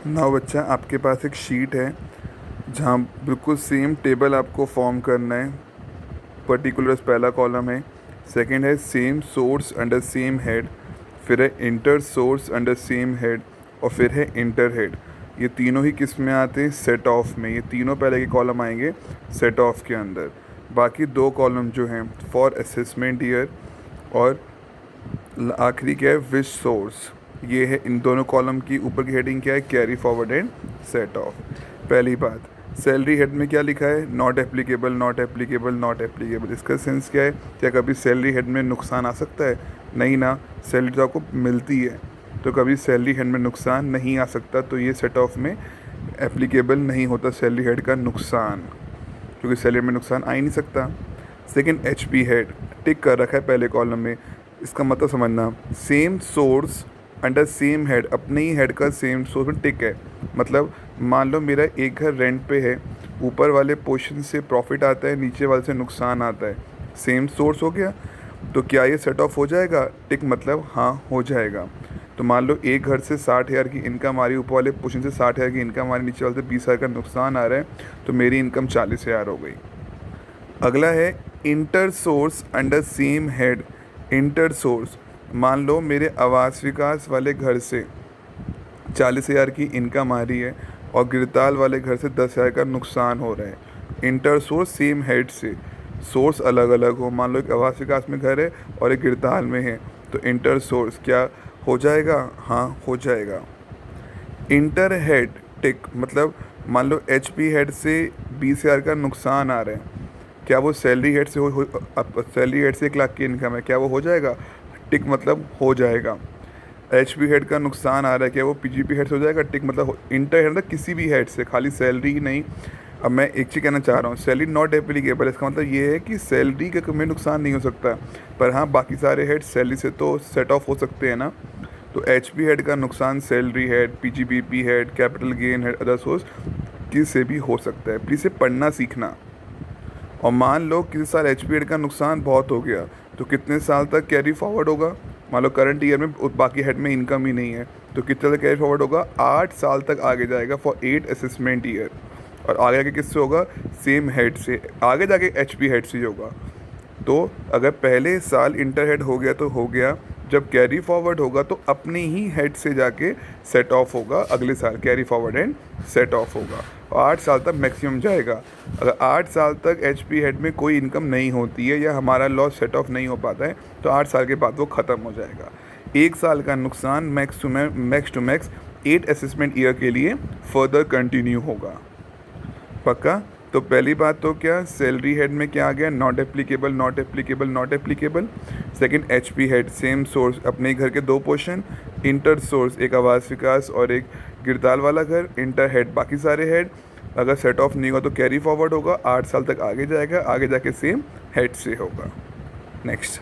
Now बच्चा, आपके पास एक शीट है जहाँ बिल्कुल सेम टेबल आपको फॉर्म करना है। पर्टिकुलर्स पहला कॉलम है, सेकंड है same source under same head, फिर है inter source under same head, और फिर है इंटर हेड। ये तीनों ही किस में आते हैं? सेट ऑफ में। ये तीनों पहले के कॉलम आएंगे सेट ऑफ के अंदर। बाकी दो कॉलम जो हैं फॉर असेसमेंट ईयर, और आखिरी क्या है? Which source. ये है इन दोनों कॉलम की ऊपर की हेडिंग क्या है? Carry forward and set of. पहली बात, सैलरी हेड में क्या लिखा है? Not applicable, not applicable, not applicable. इसका सेंस क्या है? क्या कभी सैलरी हेड में नुकसान आ सकता है? नहीं ना, सैलरी तो आपको मिलती है, तो कभी सैलरी हेड में नुकसान नहीं आ सकता। तो ये सेट ऑफ में एप्लीकेबल नहीं होता सैलरी हेड का नुकसान, क्योंकि सैलरी में नुकसान आ ही नहीं सकता। सेकंड, एच पी हेड टिक कर रखा है पहले कॉलम में। इसका मतलब समझना, same source under same head, अपने ही हेड का सेम सोर्स में टिक है। मतलब मान लो मेरा एक घर रेंट पे है, ऊपर वाले पोर्शन से प्रॉफिट आता है, नीचे वाले से नुकसान आता है, सेम सोर्स हो गया, तो क्या ये सेट ऑफ हो जाएगा? टिक मतलब हाँ, हो जाएगा। तो मान लो एक घर से 60,000 की इनकम आ रही है, ऊपर वाले पोर्शन से 60,000 की इनकम आ रही है, नीचे वाले से 20,000 का नुकसान आ रहा है, तो मेरी इनकम 40,000 हो गई। अगला है inter source under same head. Inter source, मान लो मेरे आवास विकास वाले घर से 40,000 की इनकम आ रही है और गिरताल वाले घर से 10,000 का नुकसान हो रहा है। इंटर सोर्स सेम हेड से, सोर्स अलग अलग हो। मान लो एक आवास विकास में घर है और एक गिरताल में है, तो इंटर सोर्स क्या हो जाएगा? हाँ, हो जाएगा। इंटर हेड टिक मतलब मान लो एच पी हेड से 20,000 का नुकसान आ रहा है, क्या वो सैलरी हेड से सैलरी हेड से 1 लाख की इनकम है, क्या वो हो जाएगा? टिक मतलब हो जाएगा। एच पी हेड का नुकसान आ रहा है, क्या वो पी जी पी हेड से हो जाएगा? टिक मतलब इंटर हेड, किसी भी हेड से, खाली सैलरी ही नहीं। अब मैं एक चीज़ कहना चाह रहा हूँ, सैलरी नॉट एप्लीकेबल, इसका मतलब ये है कि सैलरी का में नुकसान नहीं हो सकता, पर हाँ बाकी सारे हेड सैलरी से तो सेट ऑफ हो सकते हैं ना। तो एच पी हेड का नुकसान salary head, P G P P head, capital gain head, other source किसी भी हो सकता है। प्लीज़ इसे पढ़ना सीखना। और मान लो किसी साल एच पी हेड का नुकसान बहुत हो गया, तो कितने साल तक कैरी फॉरवर्ड होगा? मान लो करंट ईयर में बाकी हेड में इनकम ही नहीं है, तो कितने तक कैरी फॉरवर्ड होगा? 8 साल तक आगे जाएगा फॉर 8 असेसमेंट ईयर। और आगे जाके किससे होगा? सेम हेड से, आगे जाके एच पी हेड से ही होगा। तो अगर पहले साल इंटर हेड हो गया तो हो गया, जब कैरी फॉरवर्ड होगा तो अपने ही हेड से जाके सेट ऑफ होगा, अगले साल carry forward and set of होगा, और 8 साल तक मैक्सिमम जाएगा। अगर 8 साल तक एच पी हेड में कोई इनकम नहीं होती है या हमारा लॉस सेट ऑफ नहीं हो पाता है, तो 8 साल के बाद वो ख़त्म हो जाएगा। 1 साल का नुकसान max to max 8 assessment year के लिए फर्दर कंटिन्यू होगा। पक्का? तो पहली बात तो क्या, सैलरी हेड में क्या आ गया? Not applicable, not applicable, not applicable. Second, H P head same source, अपने घर के 2 पोर्शन। इंटर सोर्स, एक आवास विकास और एक गिरदाल वाला घर। इंटर हेड, बाकी सारे हेड। अगर सेट ऑफ नहीं हुआ तो कैरी फॉरवर्ड होगा, 8 साल तक आगे जाएगा, आगे जाके सेम हेड से होगा। नेक्स्ट।